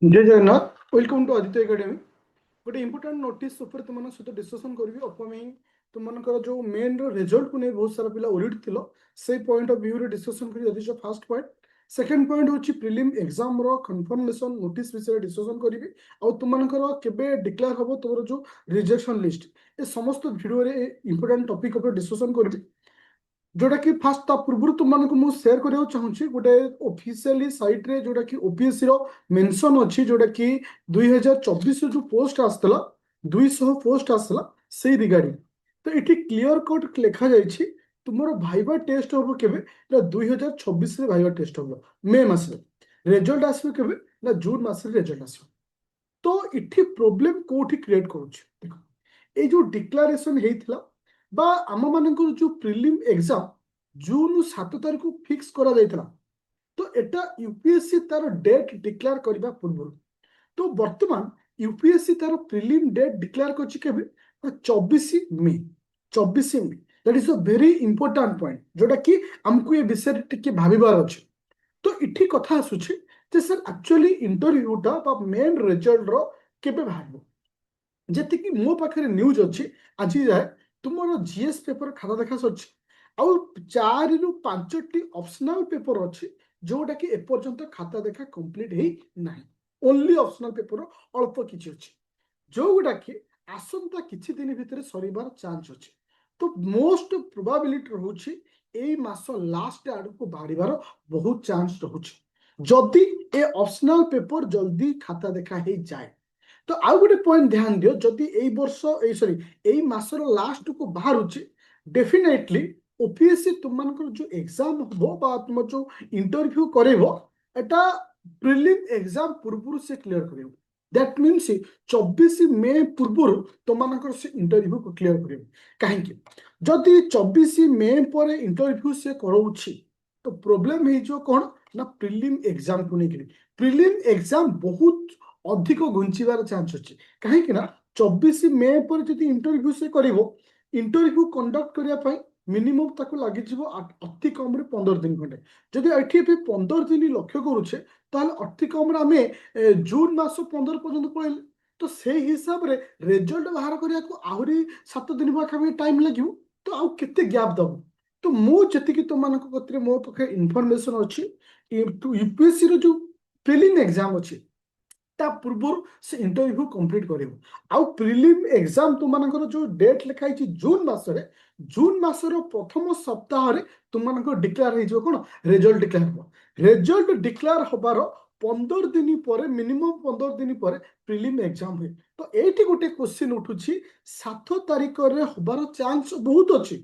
जय Jagannath welcome to Aditya academy गोटे important notice उपर तुम सहित डिस्कसन करी अपकमिंग तुमकर जो मेन रिजल्ट को नहीं बहुत सारा पिला ओरिड थिलो से पॉइंट ऑफ व्यू रे डिस्कसन करी that is first point second point होची प्रीलिम एग्जाम रो कंफर्मेशन नोटिस विषय डिस्कसन करी आ तुमकर केबे डिक्लेयर हबो तोर जो रिजेक्शन लिस्ट ए समस्त वीडियो रे इंपोर्टेंट टॉपिक ऊपर डिस्कसन करी जोटा कि फास्ट ता पूर्व तुमको मुझे सेयार करने चाहूँगी गोटे ऑफिशियली साइट रे जोटा कि ओपीएससी रो मेंशन अच्छी जोटा कि 2024 जो पोस्ट आसला 200 पोस्ट आसला से रिगार्डिंग तो ये क्लियर कट लिखा जाइए तुमर भाइबा टेस्ट हम केबे ना 2026 रे भाइबा टेस्ट हम मे मास रिजल्ट आसो केबे ना जून मास रिजल्ट आसो तो इठी प्रोब्लेम कोठी क्रिएट करूछ देखो ए जो डिक्लारेशन हेइथिला बा आम मानकर जो प्रिलिम एग्जाम जून 7 तारिख को फिक्स करा जाइथिला तो एटा यूपीएससी तार डेट डिक्लेयर करबा पूर्व तो वर्तमान यूपीएससी तार प्रिलिम डेट डिक्लेयर करछि केबे 24 मई 24 मई that is a very important point जोटा कि हमको ये विषय टिके भाबिबार अछि तो इठी कथा आसुछि जे सर एक्चुअली इंटरव्यूटा बा मेन रिजल्ट रो केबे बाहरबो जेतिकी मो पाखे न्यूज अच्छी आज जाए तुम जीएस पेपर खाता देखा सर आउ 4 ରୁ 5ଟି ऑप्शनल पेपर अच्छी जोटा कि एपर्यंत खाता देखा कंप्लीट ही नहीं ओनली ऑप्शनल पेपर अल्प किसी अच्छी जो गुड़ा कि आसंता किछि दिन भितर सरीबार चांस अच्छे तो मोस्ट प्रोबाबिलिटी रोचे एई मास लास्ट आड़ को बाहर बहुत चांस रोचे जदि ए ऑप्शनल पेपर जल्दी खाता देखा ही जाए तो आउ गोटे पॉइंट ध्यान दियो जदि एई वर्ष ए सॉरी एई मासर लास्ट को बाहरुची डेफिनेटली ओपीएससी तुमनकर जो एग्जाम हो बा तुम जो इंटरव्यू करेबो एटा प्रीलिम एग्जाम पूर्व से क्लियर करेबो दैट मीन्स 24 मे पूर्व तुमनकर से इंटरव्यू को क्लियर करेबो काहेकि जदि 24 मे पर इंटरव्यू से करौछि तो प्रॉब्लम हे जो कोन ना प्रीलिम एग्जाम को नहीं प्रीलिम एग्जाम बहुत अधिक घुंचार चान्स अच्छे कहीं 24 मे पर जब इंटरव्यू से इंटरव्यू कंडक्ट करने मिनिमम ताको लगी अति कम 15 दिन खंडे जदि ये 15 दिन लक्ष्य करुचे अति कम आम जून मास 15 पर्यंत पड़े तो से हिसाब रे रिजल्ट बाहर करने को आहरी 7 दिन पाखापाखि टाइम लगे तो आउ केते गैप दब तो मुझे तुम मो पाखे इनफॉरमेशन अच्छी यूपीएससी रो जो प्रीलिम एग्जाम अच्छी ता पूर्व से इंटरव्यू कंप्लीट करिवो आउ प्रीलिम एग्जाम तुमनकर जो डेट लिखाई जून मासरे जून मासर प्रथम सप्ताह रे तुमनकर डिक्लेयर हो जो कोन रिजल्ट डिक्लेयर हो रिजल्ट डिक्लेयर होबार 15 दिन पर मिनिमम 15 दिन पर प्रीलिम एग्जाम हुए तो एठी गोटे क्वेश्चन उठुछि 7 तारिख रे होबार चांस बहुत अछि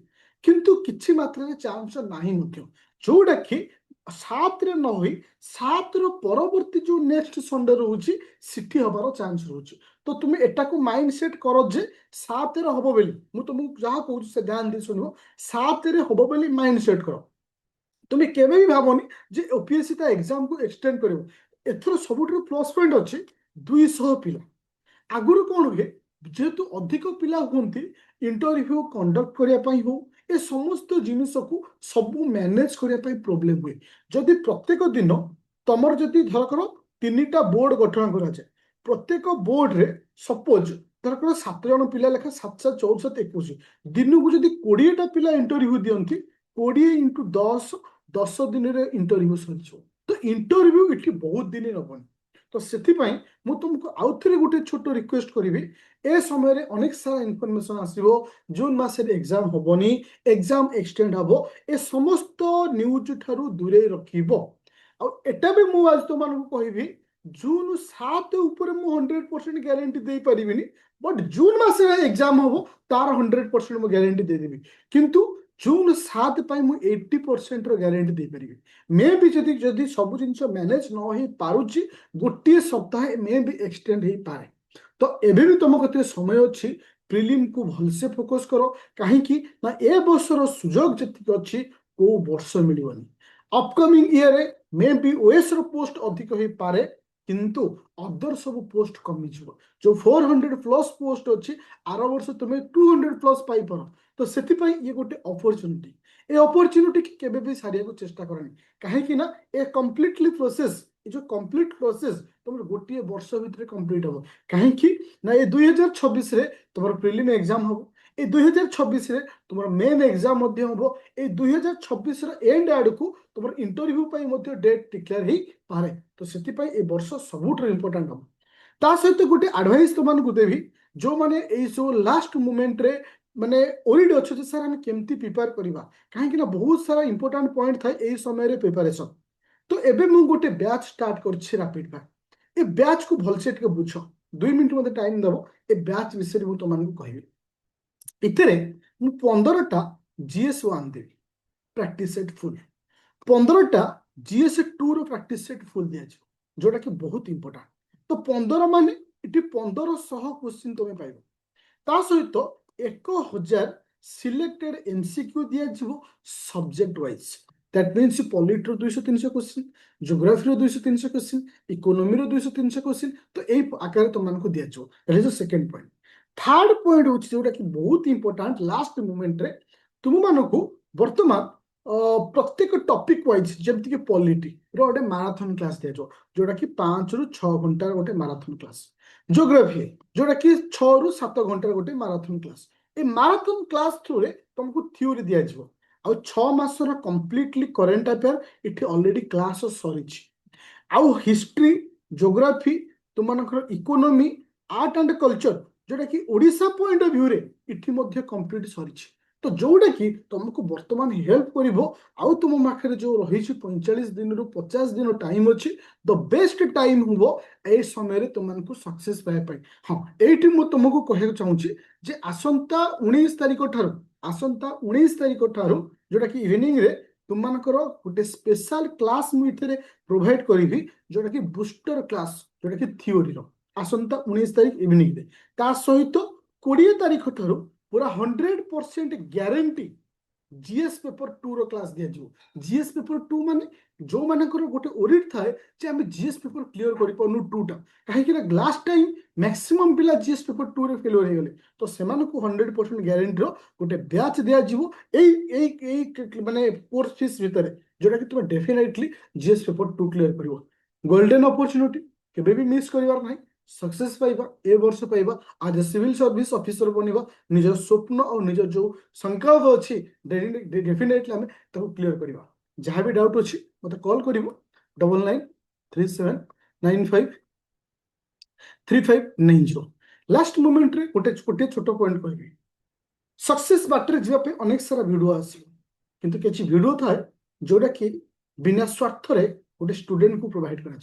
किंतु किछि मात्रा रे चांस नाही मध्य जोडा कि 7 रे न होई 7 रो परवर्ती जो नेक्स्ट संडे रोची सिटी हबार चांस रोची तो तुम एटा को माइंड सेट करो जे 7 रे हबो बेली मु तुमको जहा कहू से ध्यान दे सुनो 7 रे हबो बेली माइंड सेट करो तुम्हें केबे भी भावनी जे ओपीएससी ता एग्जाम को एक्सटेंड करिवो एथरो सबुठो प्लस पॉइंट अछि 200 पिला आगुरु कौन हुए जेहेतु अधिक पिला हुंती इंटरव्यू कंडक्ट करिया पई हो ए समस्त जिनिस को सब मैनेज करिया पई प्रॉब्लम हुए जदि प्रत्येक दिन तमर जदि धर करो 3टा बोर्ड गठन करा जाए प्रत्येक बोर्ड रे सपोज धर करो 7 जन पिला लेखा 7 7 14 7 21 दिन को जदि 20टा पिला इंटरव्यू दियंती 20 × 10 10 दिन रे इंटरव्यू सरिछो तो इंटरव्यू इठी बहुत दिन नबनी तो सेथिपाई मु तुमको आउ थे गोटे छोट रिक्वेस्ट करी ए समय अनेक सारा इनफॉरमेशन आसो जून मसरे एग्जाम हेनी एग्जाम एक्सटेंड हम ए समस्त न्यूज ठारू दूरे रखिबो एटा भी मु आज तुम कहि जून 7 ऊपर मु 100% ग्यारंटी दे परिबिनी बट जून मसरे एग्जाम हम तार 100% मु ग्यारंटी दे देबी किंतु जून 7 पाई मु 80% रो ग्यारंटी दे परिबी मे भी जदि जदि सब जिनिस मैनेज न हो पारुची गोटे सप्ताह मे भी एक्सटेंड हो पाए तो एबे भी तुम कते समय अच्छी प्रीलिम को भलसे फोकस करो कहीं ना ए वर्षर सुजोग जति अच्छी को वर्ष मिलबनी अपकमिंग ईयर रे मे भी ओएस रो पोस्ट अधिक हो पारे किंतु अदर सब पोस्ट कमी जो 400 प्लस पोस्ट अच्छी आर वर्ष तुम्हें 200 प्लस पाई पर तो से ये गोटे अपॉर्चुनिटी ए अपॉर्चुनिटी की केबे भी सारिया को चेष्टा करनी कहीं ना ए कंप्लीटली प्रोसेस ये जो कंप्लीट प्रोसेस तुम गोटे वर्ष भितर कंप्लीट हम कहीं ना ये 2026 रे तुम प्रिलिम एग्जाम हम ए 2026 रे तुम मेन एग्जाम हम ए 2026 एंड आड़ को तुम इंटरव्यू डेट डिक्लेयर हो पारे तो से वर्ष सबुठ इंपोर्टाट हम ता सहित गोटे एडवाइस तुमको देवी जो मैंने सब लास्ट मोमेंट रे माने ओरिड अच्छे सर आम केमती प्रिपेयर करवा कहीं बहुत सारा इंपोर्टाट पॉइंट था यही समय प्रिपेरेसन तो एबे मु गोटे बैच स्टार्ट करछि रैपिड फायर ए बैच को भलसे टिके बुझ 2 मिनिट मते टाइम दबो ए बैच विषय मु तुमको कहबी इतरे मु 15टा GS1 देवी प्रैक्टिस सेट फुल 15टा GS2 रो प्रैक्टिस सेट फुल दिया जोटा कि बहुत इंपोर्टेंट तो 15 माने इटी 1500 क्वेश्चन तुम पाइबो ता सहित 1000 सिलेक्टेड MCQ दिया जीवो subject wise that means polity रो 200-300 क्वेश्चन ज्योग्राफी रो 200-300 क्वेश्चन इकोनॉमी रो 200-300 क्वेश्चन तो एई आकार तुमको दिया जो that is the second point third point होची जोटा कि बहुत इंपोर्टेंट लास्ट मोमेंट रे तुम मानको वर्तमान प्रत्येक टॉपिक वाइज जमती कि पॉलिटी रो गोटे मैराथन क्लास दिया जो जोटा कि 5 ରୁ 6 घंटा गोटे मैराथन क्लास ज्योग्राफी जोटा कि 6 ରୁ 7 घंटा गोटे मैराथन क्लास ए मैराथन क्लास थ्रू रे तुमको थ्योरी दिया जीवो आउ 6 मासर कंप्लीटली करंट अफेयर इठी ऑलरेडी क्लास सरीची आउ हिस्ट्री ज्योग्राफी तुमनकर इकोनॉमी आर्ट एंड कल्चर जोटा कि ओडिशा पॉइंट ऑफ व्यू रे इठी मध्ये कंप्लीट सरीची तो जोटा कि तुमको वर्तमान हेल्प करिवो आउ तुम माखरे जो रही 45 दिन रु 50 दिन टाइम अच्छी द बेस्ट टाइम हो ए समय रे तुमको सक्सेस पाए पाई हाँ एठी मु तुमको कहय चाहूची जे आसंता 19 तारिख ठारू आसंता 19 तारिख ठारू जोटा कि इवनिंग रे तुमनकर गोटे स्पेशल क्लास मु इथरे प्रोवाइड करिवि जोटा कि बूस्टर क्लास जोटा कि थ्योरी रो आसंता 19 तारिख इवनिंग रे ता सहित 20 तारिख ठारू पूरा 100% ग्यारंटी जीएस पेपर 2 रो क्लास दिया जो जीएस पेपर 2 माने जो मानकर गोटे ओरिट थाए जे हम जीएस पेपर क्लियर करि पनु 2 टा काहे कि लास्ट टाइम मैक्सिमम पिला जीएस पेपर 2 रे फेलियर हे गेले तो सेमान को 100% ग्यारंटी रो गोटे बैच दिया जीवो एई माने कोर्स फीस भीतर जोटा कि तुम डेफिनेटली जीएस पेपर 2 क्लियर करिवो गोल्डन अपॉर्चुनिटी केबे भी मिस करिवार नाही सक्सेस पाइबा ए वर्ष पाइबा आज सिविल सर्विस ऑफिसर बनिबा निज स्वप्न और निज जो संकल्प अच्छी डेफिनेटली आम क्लियर करवा जहाँ भी डाउट अच्छी मत कॉल कर 9937953590 लास्ट मोमेंट रे गोटे गोटे छोट पॉइंट कहबी सक्सेस बाटर जीवाई अनेक सारा वीडियो आस किंतु किसी वीडियो थाए जोटा कि बिना स्वार्थ रे गोटे स्टूडेंट को प्रोवाइड कराए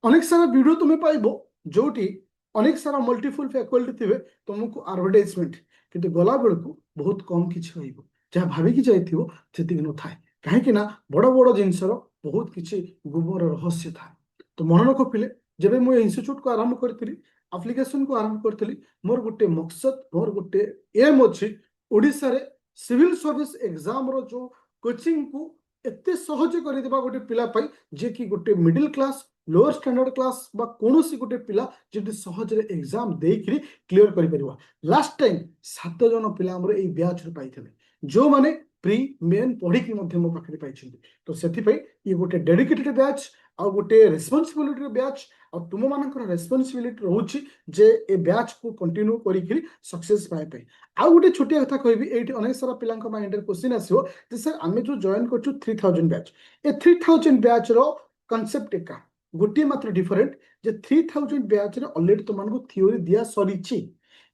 अनेक सारा वीडियो तुम्हें पाइबो जोटी अनेक सारा मल्टीफुल फैकल्टी थे तुमको एडवर्टाइजमेंट किंतु गला बेल को बहुत कम किसी जहाँ भाविकी जाइथिबो सेतिक न थाए कहीं बड़ बड़ जिनसर बहुत किसी गुमर रहस्य था तो मन रख पिले जब मुझे इंस्टीट्यूट को आरंभ करी एप्लिकेशन को आरंभ करी मोर गोटे मकसद मोर गोटे एम अच्छी ओडिशा रे सिविल सर्विस एग्जाम रो जो कोचिंग को एते सहज कर देबा गोटे पिला पाई जे कि गोटे middle class lower standard class बा कोनोसी गोटे पिला जे सहज रे एग्जाम देकरी क्लियर करि परिबा लास्ट टाइम 7 जन पिला हमर ए बैच रे पाइथिले जो माने प्री मेन पढ़ी कि मध्य मो पाखरे पाइछिन तो सेथि पई ये गोटे डेडिकेटेड बैच आ गोटे रिस्पांसिबिलिटी बैच आ तुम मानकर रिस्पांसिबिलिटी रहउछि जे ए बैच को कंटिन्यू करिकरी सक्सेस पाए पाए आ गोटे छोटिया कथा कहबी एठी अनेक सारा पिलांक माइंड रे क्वेश्चन आसीबो जे सर आमे जो जॉइन करछु 3000 बैच ए 3000 बैच रो कांसेप्ट एका गोटे मात्र डिफरेंट जे 3000 बैच रे ऑलरेडी तुमको थ्योरी दिया सरीछि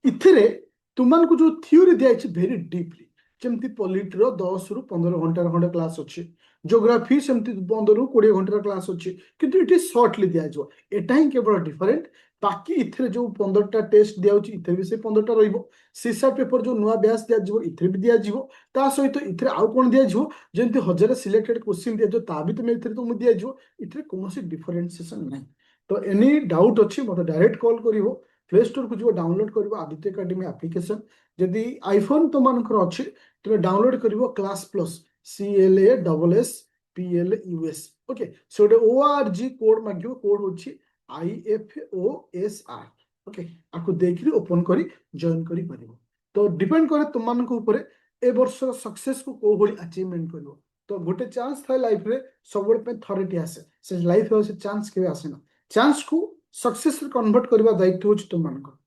इथिरे तुमको जो थ्योरी दिया भेरी डीपली जमती पॉलिटी रो 10 ରୁ 15 घंटा खंडे क्लास अच्छी ज्योग्राफी सेमती 15 ରୁ 20 घंटा क्लास अच्छी किंतु इटी शॉर्टली दिया जो एटा ही केवल डिफरेंट बाकी इथिरे जो 15टा टेस्ट दिया होची इथिरे भी से 15टा रहइबो सीसा पेपर जो नुवा बैच दिया जीवो इथिरे भी दिया जीवो ता सहित इथिरे आउ कोन दिया जीवो जेंति 1000 सिलेक्टेड क्वेश्चन दिया जो ता भी तुम इथिरे तुम दिया जीवो इथिरे कोनोसी डिफरेंशिएशन नहीं तो एनी डाउट अच्छी मत डायरेक्ट कॉल करिवो प्ले स्टोर को जो डाउनलोड करिवो आदित्य एकेडमी एप्लिकेशन जदि आईफोन तुम मानकर अच्छी तुम डाउनलोड करिवो class plus CLASSPLUS okay so ORG code मागियो कोड होची IFOSR ओके आपको देखिरी ओपन करी जॉइन करी परिवो तो डिपेंड करे तुम मानक ऊपर ए वर्ष सक्सेस को को भली अचीवमेंट करिवो तो गोटे चांस थाए लाइफ रे सब थरटी आसे से लाइफ से चांस के आसे ना चांस को सक्सेस कन्वर्ट करबा दायित्व होची तुम मानकर